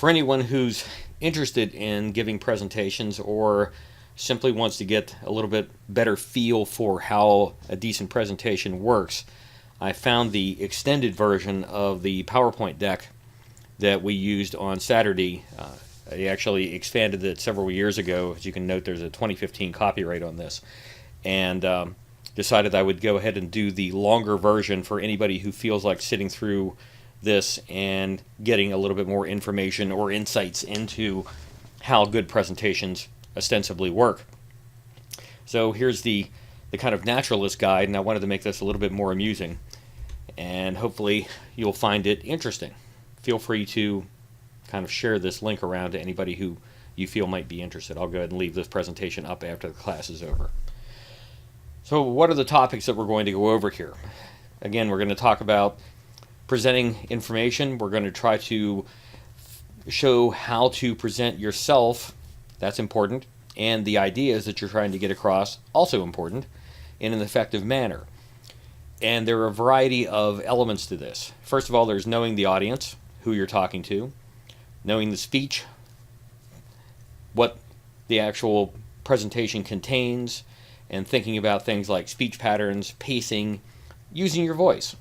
For anyone who's interested in giving presentations or simply wants to get a little bit better feel for how a decent presentation works, I found the extended version of the PowerPoint deck that we used on Saturday. I actually expanded it several years ago. As you can note, there's a 2015 copyright on this. And decided I would go ahead and do the longer version for anybody who feels like sitting through this and getting a little bit more information or insights into how good presentations ostensibly work. So here's the kind of naturalist guide, and I wanted to make this a little bit more amusing, and hopefully you'll find it interesting. Feel free to kind of share this link around to anybody who you feel might be interested. I'll go ahead and leave this presentation up after the class is over. So what are the topics that we're going to go over here? Again, we're going to talk about presenting information. We're going to try to show how to present yourself. That's important. And the ideas that you're trying to get across, also important, in an effective manner. And there are a variety of elements to this. First of all, there's knowing the audience, who you're talking to, knowing the speech, what the actual presentation contains, and thinking about things like speech patterns, pacing, using your voice.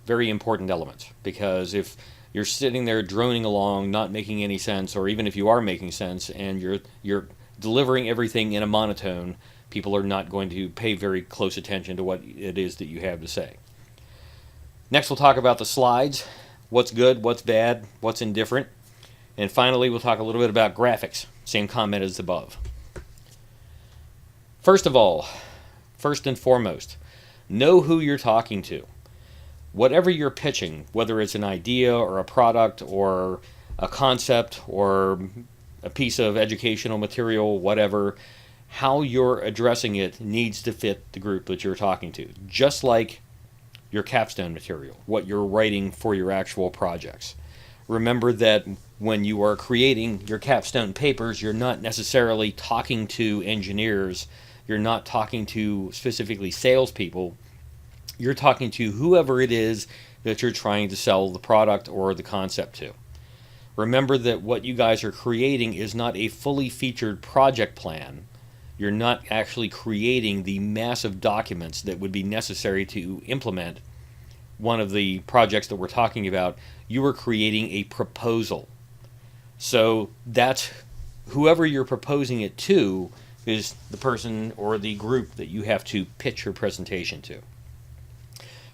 Very important elements, because if you're sitting there droning along, not making any sense, or even if you are making sense and you're delivering everything in a monotone, people are not going to pay very close attention to what it is that you have to say. Next, we'll talk about the slides, what's good, what's bad, what's indifferent, and finally, we'll talk a little bit about graphics. Same comment as above. First of all, first and foremost, know who you're talking to. Whatever you're pitching, whether it's an idea or a product or a concept or a piece of educational material, whatever, how you're addressing it needs to fit the group that you're talking to. Just like your capstone material, what you're writing for your actual projects. Remember that when you are creating your capstone papers, you're not necessarily talking to engineers, you're not talking to specifically salespeople. You're talking to whoever it is that you're trying to sell the product or the concept to. Remember that what you guys are creating is not a fully featured project plan. You're not actually creating the massive documents that would be necessary to implement one of the projects that we're talking about. You are creating a proposal. So that's whoever you're proposing it to is the person or the group that you have to pitch your presentation to.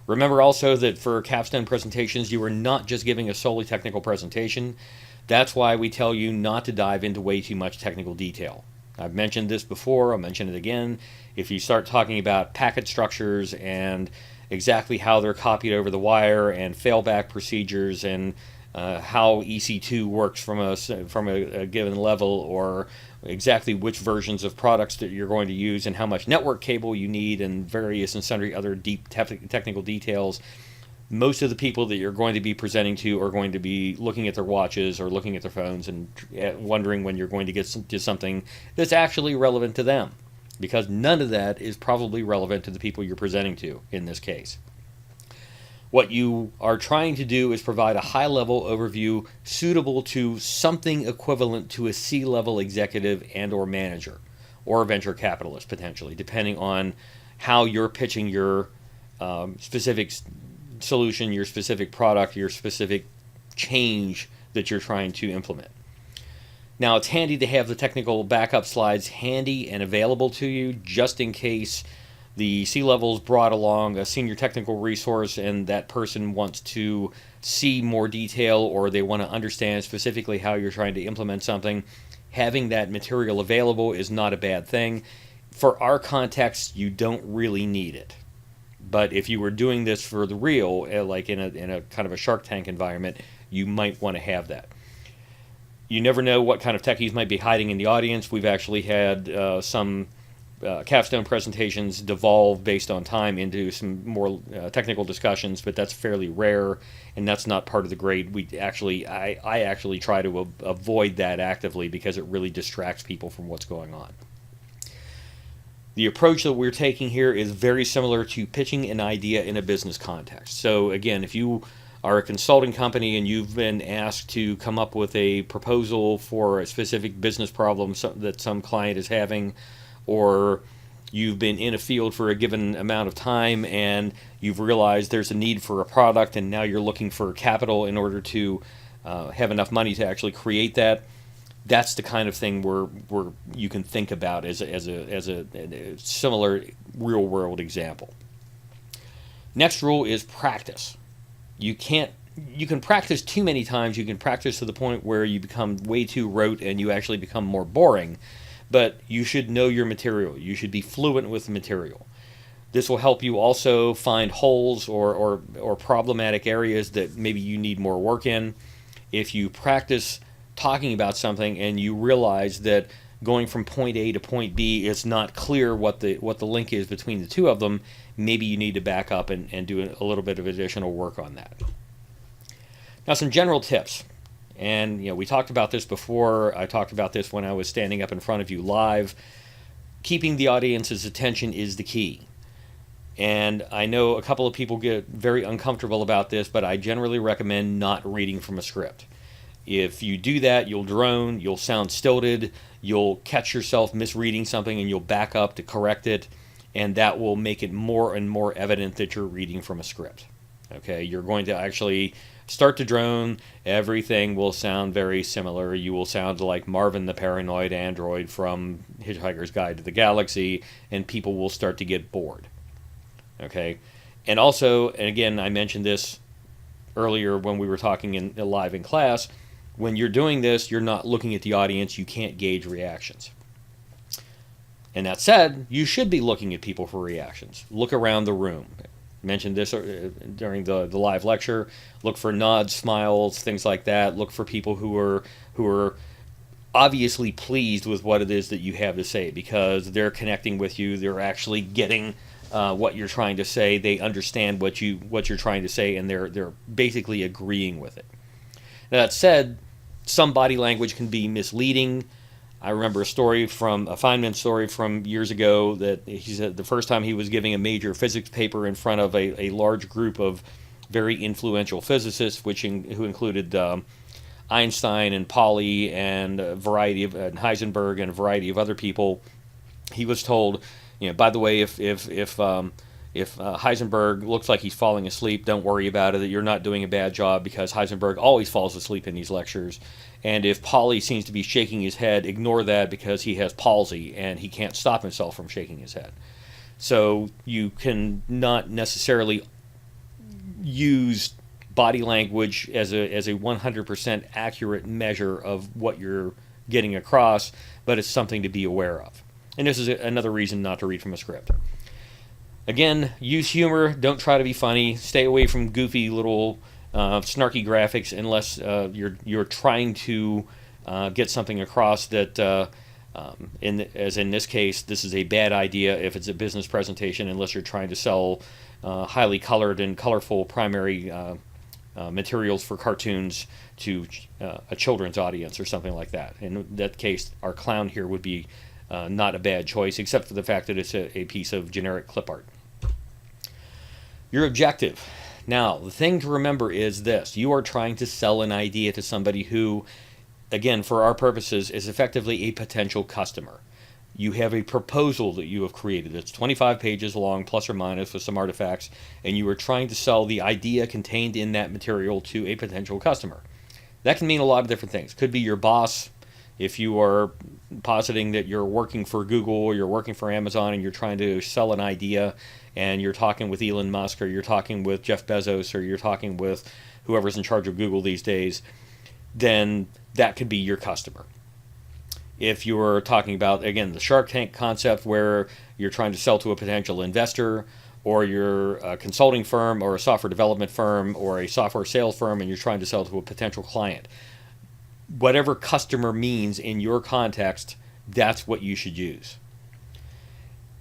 Remember also that for capstone presentations, you are not just giving a solely technical presentation. That's why we tell you not to dive into way too much technical detail. I've mentioned this before, I'll mention it again. If you start talking about packet structures and exactly how they're copied over the wire and failback procedures and how EC2 works from a given level, or exactly which versions of products that you're going to use and how much network cable you need and various and sundry other deep technical details, most of the people that you're going to be presenting to are going to be looking at their watches or looking at their phones and wondering when you're going to get to something that's actually relevant to them, because none of that is probably relevant to the people you're presenting to in this case. What you are trying to do is provide a high-level overview suitable to something equivalent to a C-level executive and or manager, or a venture capitalist potentially, depending on how you're pitching your specific solution, your specific product, your specific change that you're trying to implement. Now, it's handy to have the technical backup slides handy and available to you just in case the C-level's brought along a senior technical resource and that person wants to see more detail or they want to understand specifically how you're trying to implement something. Having that material available is not a bad thing. For our context, you don't really need it. But if you were doing this for the real, like in a kind of a Shark Tank environment, you might want to have that. You never know what kind of techies might be hiding in the audience. We've actually had some capstone presentations devolve based on time into some more technical discussions, but that's fairly rare, and that's not part of the grade. I actually try to avoid that actively because it really distracts people from what's going on. The approach that we're taking here is very similar to pitching an idea in a business context. So again, if you are a consulting company and you've been asked to come up with a proposal for a specific business problem that some client is having, or you've been in a field for a given amount of time and you've realized there's a need for a product and now you're looking for capital in order to have enough money to actually create that. That's the kind of thing where you can think about as a similar real world example. Next rule is practice. You can practice too many times. You can practice to the point where you become way too rote and you actually become more boring. But you should know your material. You should be fluent with the material. This will help you also find holes or problematic areas that maybe you need more work in. If you practice talking about something and you realize that going from point A to point B, it's not clear what the link is between the two of them, maybe you need to back up and do a little bit of additional work on that. Now, some general tips. And we talked about this before. I talked about this when I was standing up in front of you live. Keeping the audience's attention is the key. And I know a couple of people get very uncomfortable about this, but I generally recommend not reading from a script. If you do that, you'll drone, you'll sound stilted, you'll catch yourself misreading something and you'll back up to correct it, and that will make it more and more evident that you're reading from a script. Okay, you're going to actually start to drone, everything will sound very similar. You will sound like Marvin the paranoid android from Hitchhiker's Guide to the Galaxy, and people will start to get bored. Okay, and also, and again, I mentioned this earlier when we were talking live in class, when you're doing this, you're not looking at the audience, you can't gauge reactions. And that said, you should be looking at people for reactions. Look around the room. Mentioned this during the live lecture. Look for nods, smiles, things like that. Look for people who are obviously pleased with what it is that you have to say, because they're connecting with you. They're actually getting what you're trying to say. They understand what you're trying to say, and they're basically agreeing with it. Now, that said, some body language can be misleading. I remember a Feynman story from years ago that he said the first time he was giving a major physics paper in front of a large group of very influential physicists, who included Einstein and Pauli and a variety of Heisenberg and a variety of other people. He was told, by the way, if Heisenberg looks like he's falling asleep, don't worry about it. You're not doing a bad job, because Heisenberg always falls asleep in these lectures. And if Pauli seems to be shaking his head, ignore that, because he has palsy and he can't stop himself from shaking his head. So you can not necessarily use body language as a 100% accurate measure of what you're getting across, but it's something to be aware of. And this is another reason not to read from a script. Again, use humor. Don't try to be funny. Stay away from goofy little snarky graphics unless you're trying to get something across that, as in this case, this is a bad idea if it's a business presentation, unless you're trying to sell highly colored and colorful primary materials for cartoons to a children's audience or something like that. In that case, our clown here would be not a bad choice, except for the fact that it's a piece of generic clip art. Your objective. Now, the thing to remember is this. You are trying to sell an idea to somebody who, again, for our purposes, is effectively a potential customer. You have a proposal that you have created. It's 25 pages long, plus or minus, with some artifacts, and you are trying to sell the idea contained in that material to a potential customer. That can mean a lot of different things. Could be your boss. If you are positing that you're working for Google or you're working for Amazon and you're trying to sell an idea, and you're talking with Elon Musk, or you're talking with Jeff Bezos, or you're talking with whoever's in charge of Google these days, then that could be your customer. If you're talking about, again, the Shark Tank concept, where you're trying to sell to a potential investor, or you're a consulting firm or a software development firm or a software sales firm and you're trying to sell to a potential client, whatever customer means in your context, that's what you should use.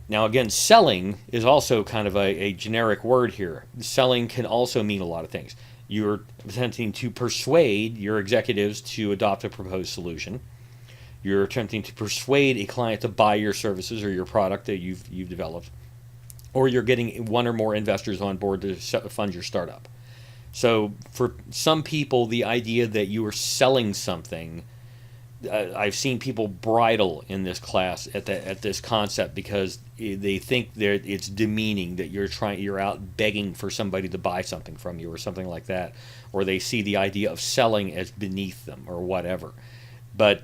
Now, again, selling is also kind of a generic word here. Selling can also mean a lot of things. You're attempting to persuade your executives to adopt a proposed solution. You're attempting to persuade a client to buy your services or your product that you've developed. Or you're getting one or more investors on board to fund your startup. So for some people, the idea that you are selling something, I've seen people bridle in this class at this concept because they think that it's demeaning, that you're out begging for somebody to buy something from you or something like that, or they see the idea of selling as beneath them or whatever. But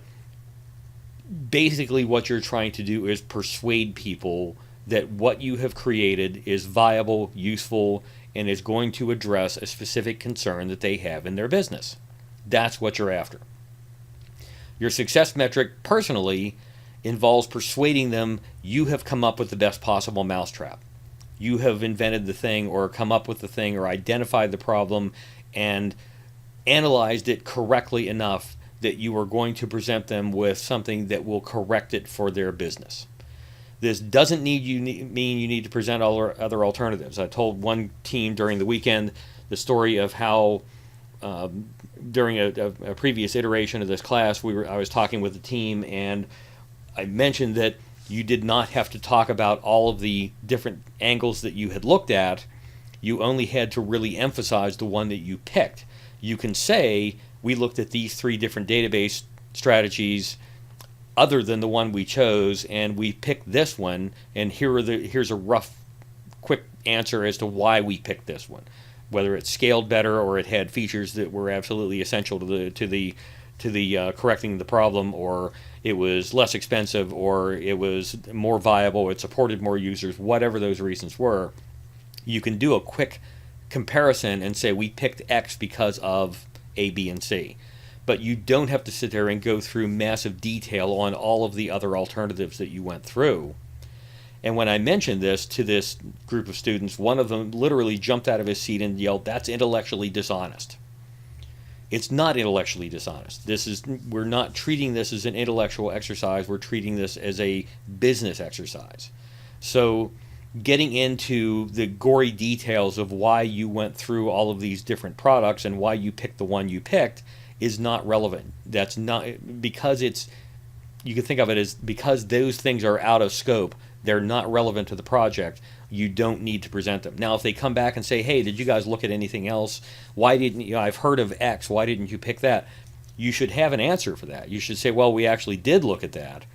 basically what you're trying to do is persuade people that what you have created is viable, useful, and is going to address a specific concern that they have in their business. That's what you're after. Your success metric personally involves persuading them you have come up with the best possible mousetrap. You have invented the thing or come up with the thing or identified the problem and analyzed it correctly enough that you are going to present them with something that will correct it for their business. This doesn't mean you need to present other alternatives. I told one team during the weekend the story of how during a previous iteration of this class, I was talking with the team, and I mentioned that you did not have to talk about all of the different angles that you had looked at. You only had to really emphasize the one that you picked. You can say, we looked at these 3 different database strategies other than the one we chose, and we picked this one, and here's a rough, quick answer as to why we picked this one. Whether it scaled better or it had features that were absolutely essential to the correcting the problem, or it was less expensive, or it was more viable, it supported more users, whatever those reasons were, you can do a quick comparison and say we picked X because of A, B, and C. But you don't have to sit there and go through massive detail on all of the other alternatives that you went through. And when I mentioned this to this group of students, one of them literally jumped out of his seat and yelled, "That's intellectually dishonest." It's not intellectually dishonest. We're not treating this as an intellectual exercise. We're treating this as a business exercise. So getting into the gory details of why you went through all of these different products and why you picked the one you picked is not relevant. That's not because you can think of it as because those things are out of scope. They're not relevant to the project. You don't need to present them. Now, if they come back and say, hey, did you guys look at anything else? Why didn't you? I've heard of X. Why didn't you pick that? You should have an answer for that. You should say, well, we actually did look at that,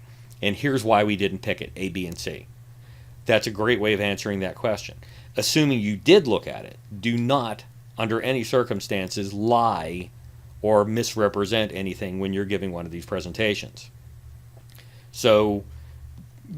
and here's why we didn't pick it, A, B, and C. That's a great way of answering that question. Assuming you did look at it, do not, under any circumstances, lie or misrepresent anything when you're giving one of these presentations. So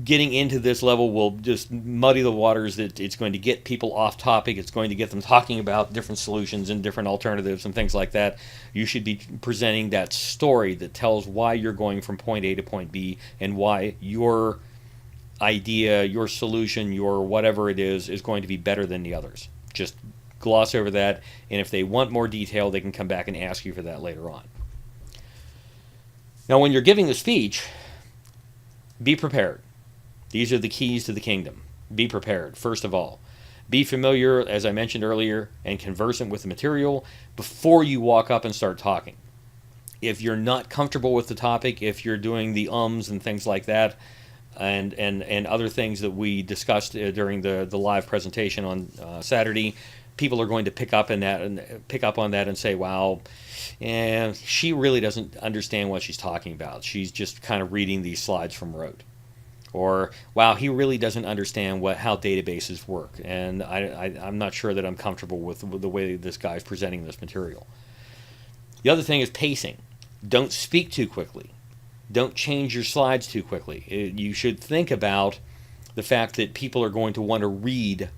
getting into this level will just muddy the waters. That it's going to get people off topic. It's going to get them talking about different solutions and different alternatives and things like that. You should be presenting that story that tells why you're going from point A to point B and why your idea, your solution, your whatever it is going to be better than the others. Just gloss over that, and if they want more detail, they can come back and ask you for that later on. Now, when you're giving the speech, be prepared. These are the keys to the kingdom. Be prepared, first of all. Be familiar, as I mentioned earlier, and conversant with the material before you walk up and start talking. If you're not comfortable with the topic, if you're doing the ums and things like that, and other things that we discussed during the live presentation on Saturday, people are going to pick up on that and say, wow, she really doesn't understand what she's talking about. She's just kind of reading these slides from rote. Or, wow, he really doesn't understand how databases work, and I'm not sure that I'm comfortable with the way this guy's presenting this material. The other thing is pacing. Don't speak too quickly. Don't change your slides too quickly. You should think about the fact that people are going to want to read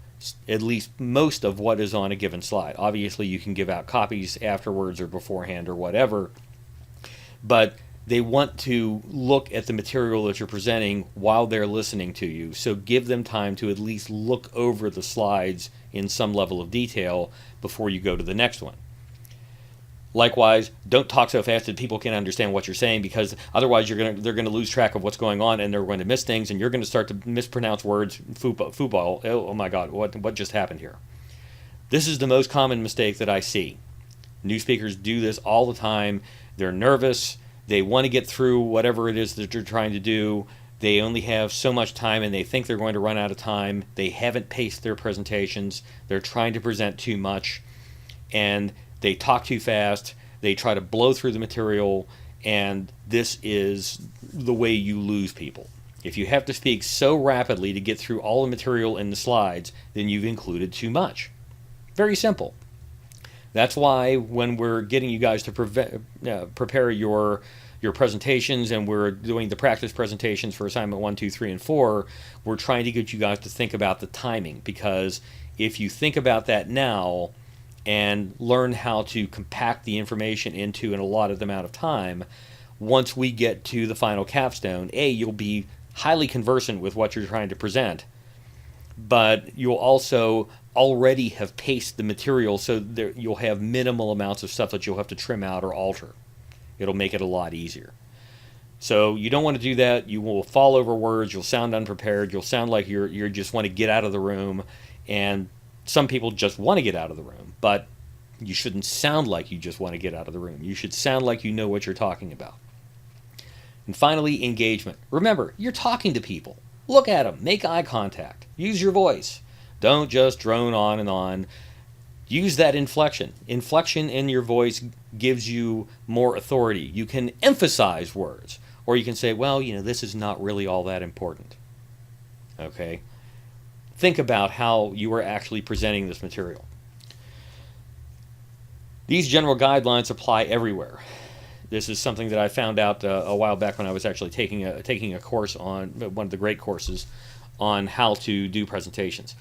at least most of what is on a given slide. Obviously, you can give out copies afterwards or beforehand or whatever, but they want to look at the material that you're presenting while they're listening to you. So give them time to at least look over the slides in some level of detail before you go to the next one. Likewise, don't talk so fast that people can't understand what you're saying, because otherwise they're going to lose track of what's going on, and they're going to miss things, and you're going to start to mispronounce words. Football. Oh my God, what just happened here? This is the most common mistake that I see. New speakers do this all the time. They're nervous. They want to get through whatever it is that they're trying to do. They only have so much time, and they think they're going to run out of time. They haven't paced their presentations. They're trying to present too much. and they talk too fast, they try to blow through the material, and this is the way you lose people. If you have to speak so rapidly to get through all the material in the slides, then you've included too much. Very simple. That's why when we're getting you guys to prepare your presentations, and we're doing the practice presentations for assignment 1, 2, 3, and 4, we're trying to get you guys to think about the timing, because if you think about that now and learn how to compact the information into an allotted amount of time, once we get to the final capstone, you'll be highly conversant with what you're trying to present, but you'll also already have paced the material so you'll have minimal amounts of stuff that you'll have to trim out or alter. It'll make it a lot easier. So you don't want to do that. You will fall over words. You'll sound unprepared. You'll sound like you just want to get out of the room. And some people just want to get out of the room, but you shouldn't sound like you just want to get out of the room. You should sound like you know what you're talking about. And finally, engagement. Remember, you're talking to people. Look at them. Make eye contact. Use your voice. Don't just drone on and on. Use that inflection. Inflection in your voice gives you more authority. You can emphasize words, or you can say, well, this is not really all that important. Okay? Think about how you are actually presenting this material. These general guidelines apply everywhere. This is something that I found out a while back when I was actually taking a course on one of the great courses on how to do presentations.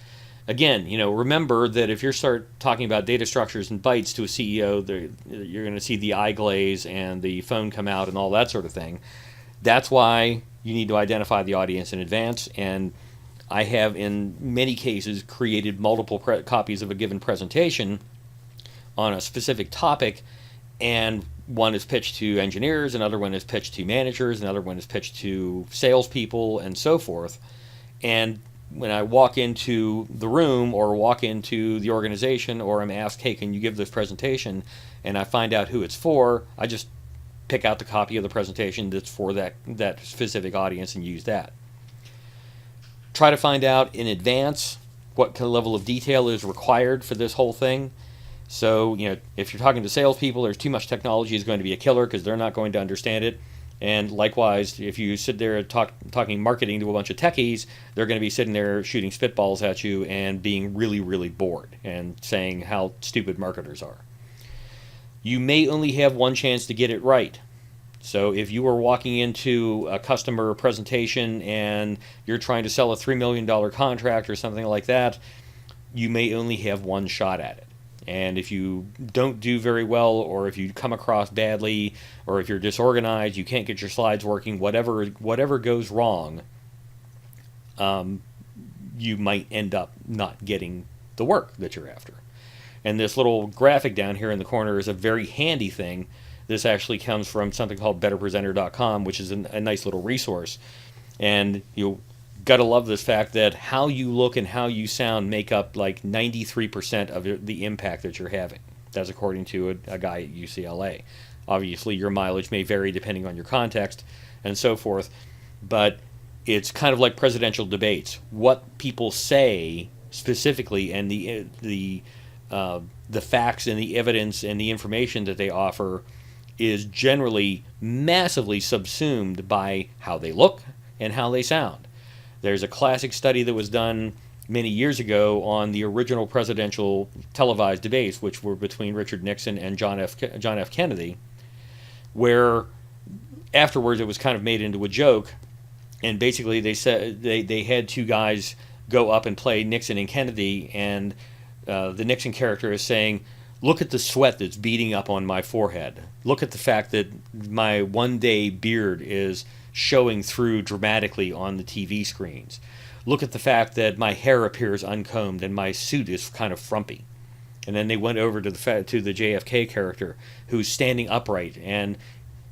Again, remember that if you start talking about data structures and bytes to a CEO, you're going to see the eye glaze and the phone come out and all that sort of thing. That's why you need to identify the audience in advance. And I have, in many cases, created multiple copies of a given presentation on a specific topic, and one is pitched to engineers, another one is pitched to managers, another one is pitched to salespeople, and so forth. And when I walk into the room or walk into the organization, or I'm asked, hey, can you give this presentation, and I find out who it's for, I just pick out the copy of the presentation that's for that specific audience and use that. Try to find out in advance what kind of level of detail is required for this whole thing. So, if you're talking to salespeople, there's too much technology is going to be a killer because they're not going to understand it. And likewise, if you sit there talking marketing to a bunch of techies, they're going to be sitting there shooting spitballs at you and being really, really bored and saying how stupid marketers are. You may only have one chance to get it right. So if you were walking into a customer presentation and you're trying to sell a $3 million contract or something like that, you may only have one shot at it. And if you don't do very well, or if you come across badly, or if you're disorganized, you can't get your slides working, whatever goes wrong, you might end up not getting the work that you're after. And this little graphic down here in the corner is a very handy thing. This actually comes from something called betterpresenter.com, which is a nice little resource. And you'll got to love this fact that how you look and how you sound make up like 93% of the impact that you're having. That's according to a guy at UCLA. Obviously, your mileage may vary depending on your context and so forth, but it's kind of like presidential debates. What people say specifically, and the facts and the evidence and the information that they offer is generally massively subsumed by how they look and how they sound. There's a classic study that was done many years ago on the original presidential televised debates, which were between Richard Nixon and John F. Kennedy, where afterwards it was kind of made into a joke, and basically they said they had two guys go up and play Nixon and Kennedy, and the Nixon character is saying, look at the sweat that's beating up on my forehead. Look at the fact that my one-day beard is showing through dramatically on the TV screens. Look at the fact that my hair appears uncombed and my suit is kind of frumpy. And then they went over to the JFK character, who's standing upright, and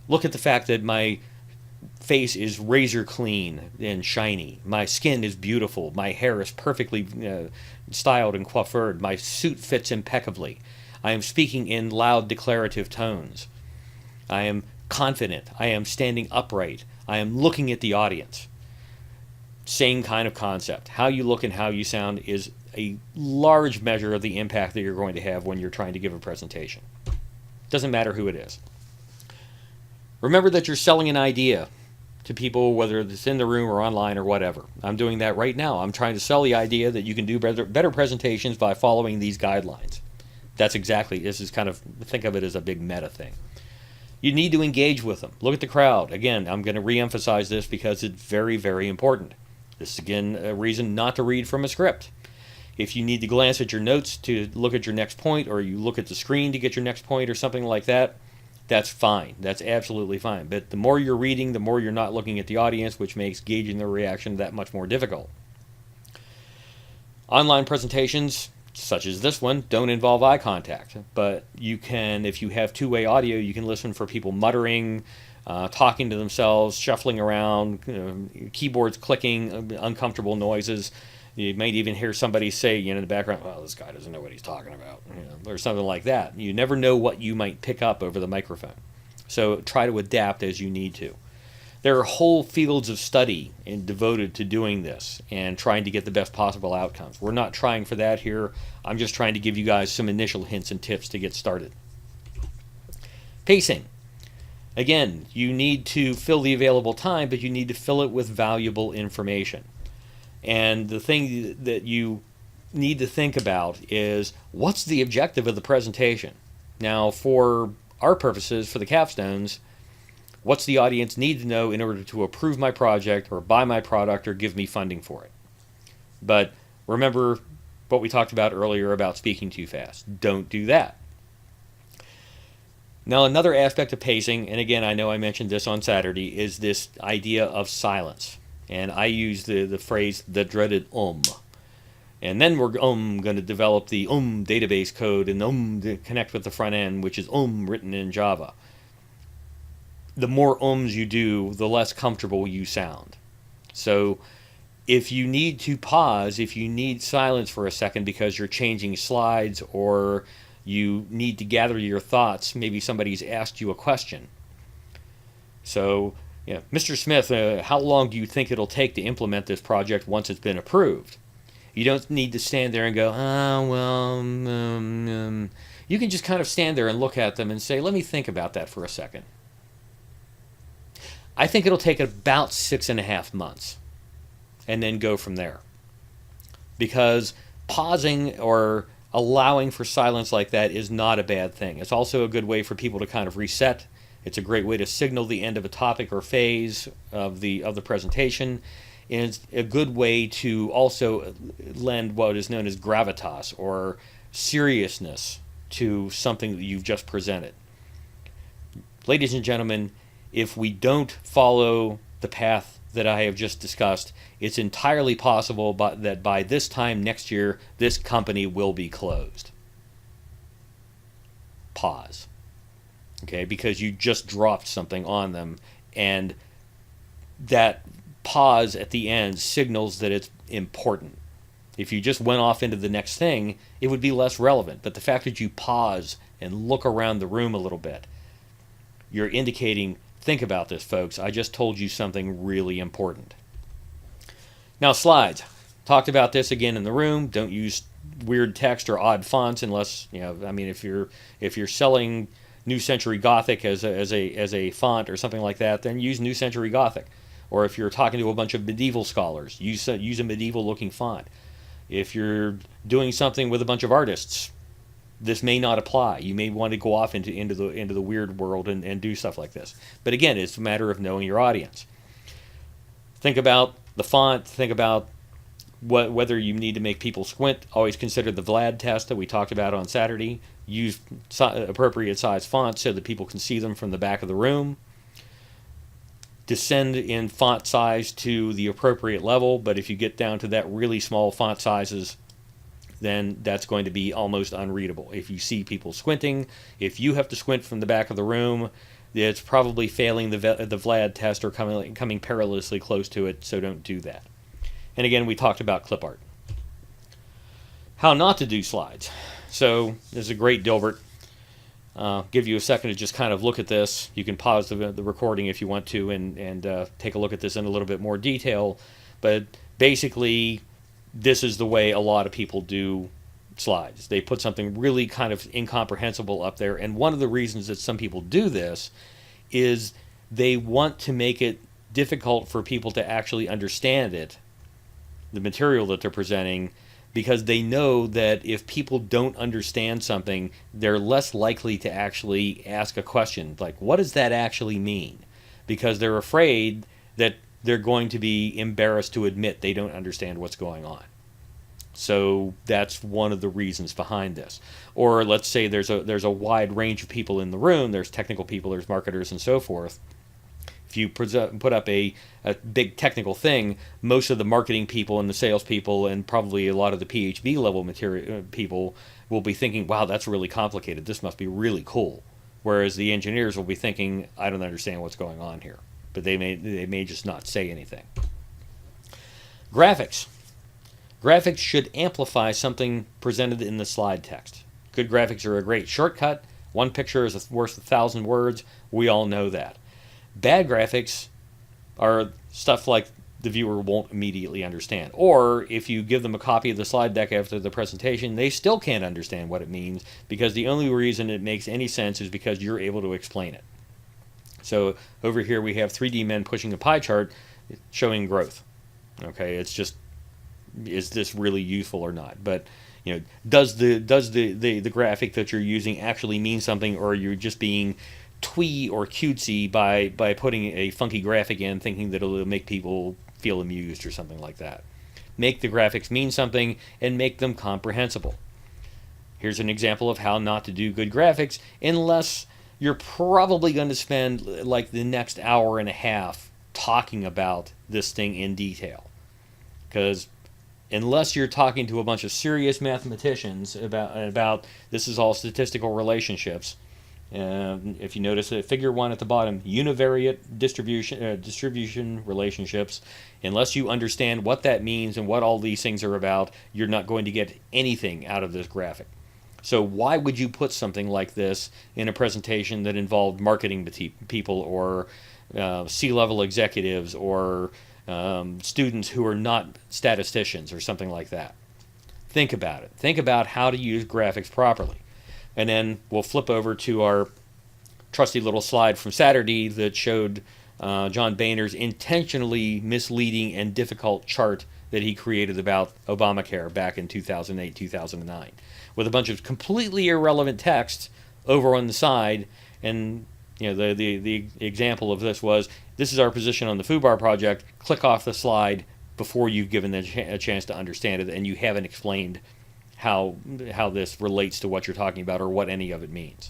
look at the fact that my face is razor clean and shiny. My skin is beautiful. My hair is perfectly styled and coiffured. My suit fits impeccably. I am speaking in loud declarative tones. I am confident. I am standing upright. I am looking at the audience. Same kind of concept. How you look and how you sound is a large measure of the impact that you're going to have when you're trying to give a presentation. Doesn't matter who it is. Remember that you're selling an idea to people, whether it's in the room or online or whatever. I'm doing that right now. I'm trying to sell the idea that you can do better presentations by following these guidelines. This is kind of, think of it as a big meta thing. You need to engage with them. Look at the crowd. Again, I'm going to reemphasize this because it's very, very important. This is, again, a reason not to read from a script. If you need to glance at your notes to look at your next point, or you look at the screen to get your next point or something like that, that's fine. That's absolutely fine. But the more you're reading, the more you're not looking at the audience, which makes gauging their reaction that much more difficult. Online presentations, such as this one, don't involve eye contact. But you can, if you have two-way audio, you can listen for people muttering, talking to themselves, shuffling around, keyboards clicking, uncomfortable noises. You might even hear somebody say, in the background, well, this guy doesn't know what he's talking about, or something like that. You never know what you might pick up over the microphone. So try to adapt as you need to. There are whole fields of study devoted to doing this and trying to get the best possible outcomes. We're not trying for that here. I'm just trying to give you guys some initial hints and tips to get started. Pacing. Again, you need to fill the available time, but you need to fill it with valuable information. And the thing that you need to think about is, what's the objective of the presentation? Now, for our purposes, for the capstones, what's the audience need to know in order to approve my project or buy my product or give me funding for it? But remember what we talked about earlier about speaking too fast. Don't do that. Now, another aspect of pacing, and again, I know I mentioned this on Saturday, is this idea of silence. And I use the phrase, the dreaded And then we're going to develop the database code and to connect with the front end, which is written in Java. The more you do, the less comfortable you sound. So if you need to pause, if you need silence for a second because you're changing slides or you need to gather your thoughts, maybe somebody's asked you a question. So, Mr. Smith, how long do you think it'll take to implement this project once it's been approved? You don't need to stand there and go, You can just kind of stand there and look at them and say, let me think about that for a second. I think it'll take about 6.5 months and then go from there. Because pausing or allowing for silence like that is not a bad thing. It's also a good way for people to kind of reset. It's a great way to signal the end of a topic or phase of the presentation. And it's a good way to also lend what is known as gravitas or seriousness to something that you've just presented. Ladies and gentlemen, if we don't follow the path that I have just discussed, it's entirely possible that by this time next year, this company will be closed. Pause. Okay, because you just dropped something on them, and that pause at the end signals that it's important. If you just went off into the next thing, it would be less relevant. But the fact that you pause and look around the room a little bit, you're indicating, think about this, folks. I just told you something really important. Now, slides. Talked about this again in the room. Don't use weird text or odd fonts unless, if you're selling New Century Gothic as a font or something like that, then use New Century Gothic. Or if you're talking to a bunch of medieval scholars, use a medieval-looking font. If you're doing something with a bunch of artists, this may not apply. You may want to go off into the weird world and do stuff like this. But again, it's a matter of knowing your audience. Think about the font. Think about whether you need to make people squint. Always consider the Vlad test that we talked about on Saturday. Use appropriate size fonts so that people can see them from the back of the room. Descend in font size to the appropriate level, but if you get down to that really small font sizes, then that's going to be almost unreadable. If you see people squinting, if you have to squint from the back of the room, it's probably failing the Vlad test or coming perilously close to it, so don't do that. And again, we talked about clip art. How not to do slides. So this is a great Dilbert. Give you a second to just kind of look at this. You can pause the recording if you want to and take a look at this in a little bit more detail. But basically, this is the way a lot of people do slides. They put something really kind of incomprehensible up there, and one of the reasons that some people do this is they want to make it difficult for people to actually understand it, the material that they're presenting, because they know that if people don't understand something, they're less likely to actually ask a question like, what does that actually mean? Because they're afraid that they're going to be embarrassed to admit they don't understand what's going on. So that's one of the reasons behind this. Or let's say there's a wide range of people in the room. There's technical people, there's marketers, and so forth. If you put up a big technical thing, most of the marketing people and the sales people and probably a lot of the PhD level material people will be thinking, wow, that's really complicated. This must be really cool. Whereas the engineers will be thinking, I don't understand what's going on here. But they may just not say anything. Graphics. Graphics should amplify something presented in the slide text. Good graphics are a great shortcut. One picture is worth 1,000 words. We all know that. Bad graphics are stuff like the viewer won't immediately understand. Or if you give them a copy of the slide deck after the presentation, they still can't understand what it means because the only reason it makes any sense is because you're able to explain it. So over here we have 3D men pushing a pie chart showing growth. Okay, it's just, is this really useful or not? But does the graphic that you're using actually mean something, or are you just being twee or cutesy by putting a funky graphic in, thinking that it'll make people feel amused or something like that? Make the graphics mean something and make them comprehensible. Here's an example of how not to do good graphics unless you're probably going to spend like the next hour and a half talking about this thing in detail. Because unless you're talking to a bunch of serious mathematicians about this is all statistical relationships. If you notice figure 1 at the bottom, univariate distribution relationships, unless you understand what that means and what all these things are about, you're not going to get anything out of this graphic. So why would you put something like this in a presentation that involved marketing people or C-level executives or students who are not statisticians or something like that? Think about it. Think about how to use graphics properly. And then we'll flip over to our trusty little slide from Saturday that showed John Boehner's intentionally misleading and difficult chart that he created about Obamacare back in 2008, 2009, with a bunch of completely irrelevant text over on the side. And the example of this was, this is our position on the FUBAR project. Click off the slide before you've given a chance to understand it, and you haven't explained how this relates to what you're talking about or what any of it means.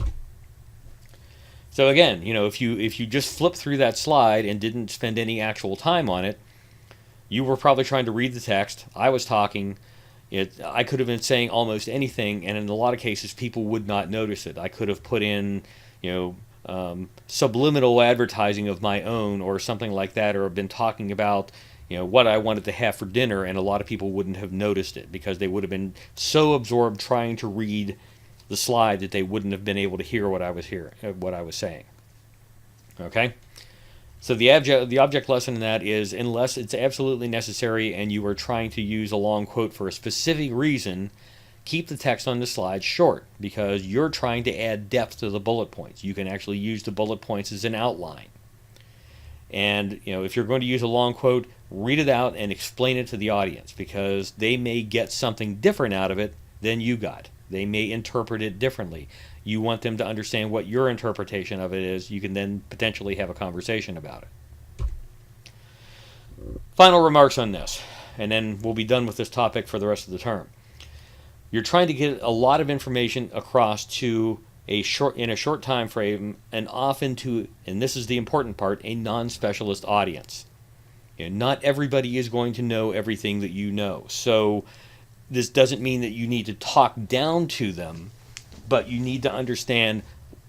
So again, if you just flip through that slide and didn't spend any actual time on it, you were probably trying to read the text. I was talking. I could have been saying almost anything, and in a lot of cases, people would not notice it. I could have put in, subliminal advertising of my own or something like that, or been talking about what I wanted to have for dinner, and a lot of people wouldn't have noticed it because they would have been so absorbed trying to read the slide that they wouldn't have been able to hear what I was saying. Okay? So the object lesson in that is, unless it's absolutely necessary and you are trying to use a long quote for a specific reason, keep the text on the slide short, because you're trying to add depth to the bullet points. You can actually use the bullet points as an outline. And if you're going to use a long quote, read it out and explain it to the audience, because they may get something different out of it than you got. They may interpret it differently. You want them to understand what your interpretation of it is. You can then potentially have a conversation about it. Final remarks on this, and then we'll be done with this topic for the rest of the term. You're trying to get a lot of information across in a short time frame, and often to, and this is the important part, a non-specialist audience. Not everybody is going to know everything that you know. So this doesn't mean that you need to talk down to them, but you need to understand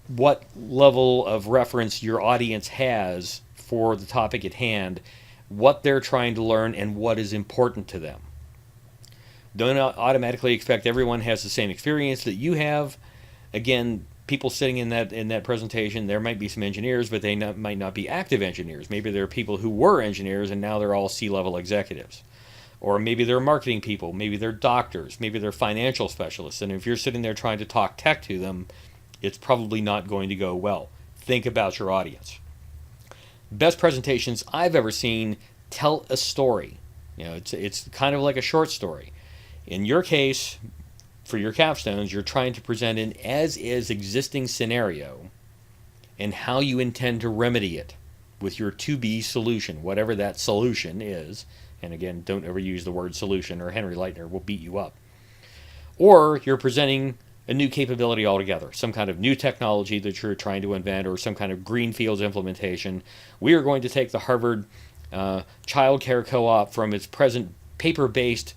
what level of reference your audience has for the topic at hand, what they're trying to learn, and what is important to them. Don't automatically expect everyone has the same experience that you have. Again, people sitting in that presentation, there might be some engineers, but they might not be active engineers. Maybe there are people who were engineers and now they're all C-level executives. Or maybe they're marketing people, maybe they're doctors, maybe they're financial specialists. And if you're sitting there trying to talk tech to them, it's probably not going to go well. Think about your audience. Best presentations I've ever seen tell a story. It's kind of like a short story. In your case, for your capstones, you're trying to present an as-is existing scenario and how you intend to remedy it with your to-be solution, whatever that solution is. And again, don't ever use the word solution or Henry Leitner will beat you up. Or you're presenting a new capability altogether, some kind of new technology that you're trying to invent or some kind of greenfields implementation. We are going to take the Harvard Child Care Co-op from its present paper-based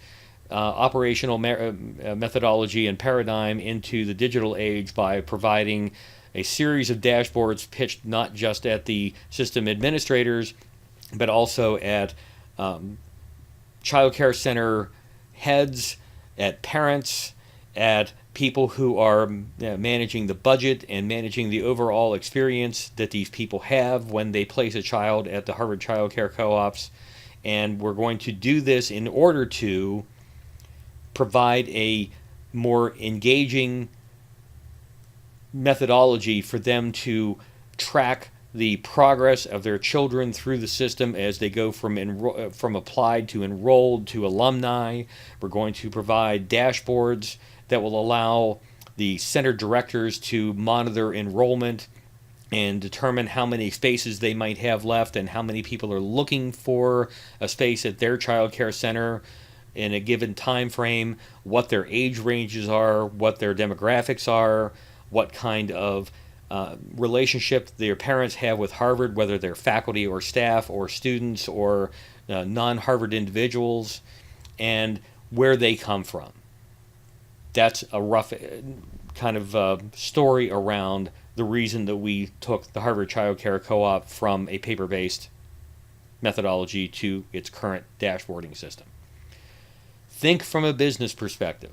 operational methodology and paradigm into the digital age by providing a series of dashboards pitched not just at the system administrators, but also at child care center heads, at parents, at people who are managing the budget and managing the overall experience that these people have when they place a child at the Harvard Child Care Co-ops. And we're going to do this in order to provide a more engaging methodology for them to track the progress of their children through the system as they go from applied to enrolled to alumni. We're going to provide dashboards that will allow the center directors to monitor enrollment and determine how many spaces they might have left and how many people are looking for a space at their child care center in a given time frame, what their age ranges are, what their demographics are, what kind of relationship their parents have with Harvard, whether they're faculty or staff or students or non-Harvard individuals, and where they come from. That's a rough kind of story around the reason that we took the Harvard Child Care Co-op from a paper-based methodology to its current dashboarding system. Think from a business perspective.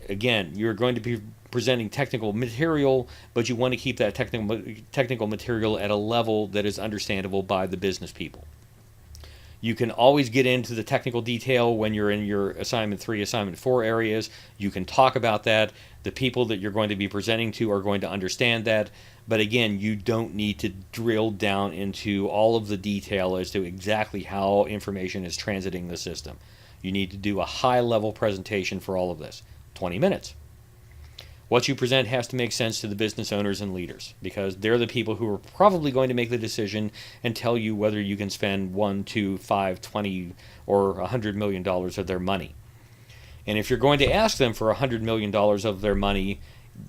Again, you're going to be presenting technical material, but you want to keep that technical material at a level that is understandable by the business people. You can always get into the technical detail when you're in your assignment 3, assignment 4 areas. You can talk about that. The people that you're going to be presenting to are going to understand that. But again, you don't need to drill down into all of the detail as to exactly how information is transiting the system. You need to do a high-level presentation for all of this. 20 minutes. What you present has to make sense to the business owners and leaders because they're the people who are probably going to make the decision and tell you whether you can spend 1, 2, 5, 20, or $100 million of their money. And if you're going to ask them for $100 million of their money,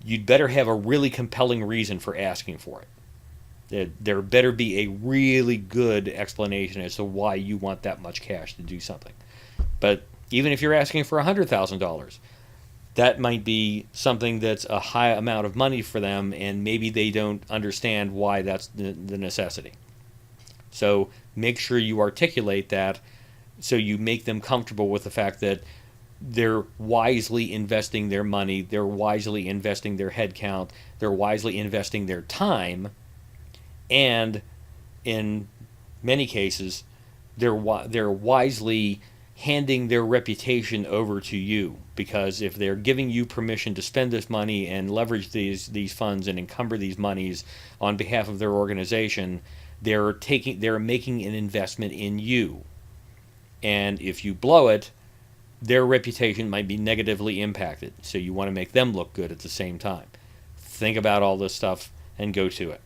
you'd better have a really compelling reason for asking for it. There better be a really good explanation as to why you want that much cash to do something. But even if you're asking for $100,000, that might be something that's a high amount of money for them, and maybe they don't understand why that's the necessity. So make sure you articulate that so you make them comfortable with the fact that they're wisely investing their money, they're wisely investing their headcount, they're wisely investing their time, and in many cases, they're wisely handing their reputation over to you, because if they're giving you permission to spend this money and leverage these funds and encumber these monies on behalf of their organization, they're making an investment in you. And if you blow it, their reputation might be negatively impacted. So you want to make them look good at the same time. Think about all this stuff and go to it.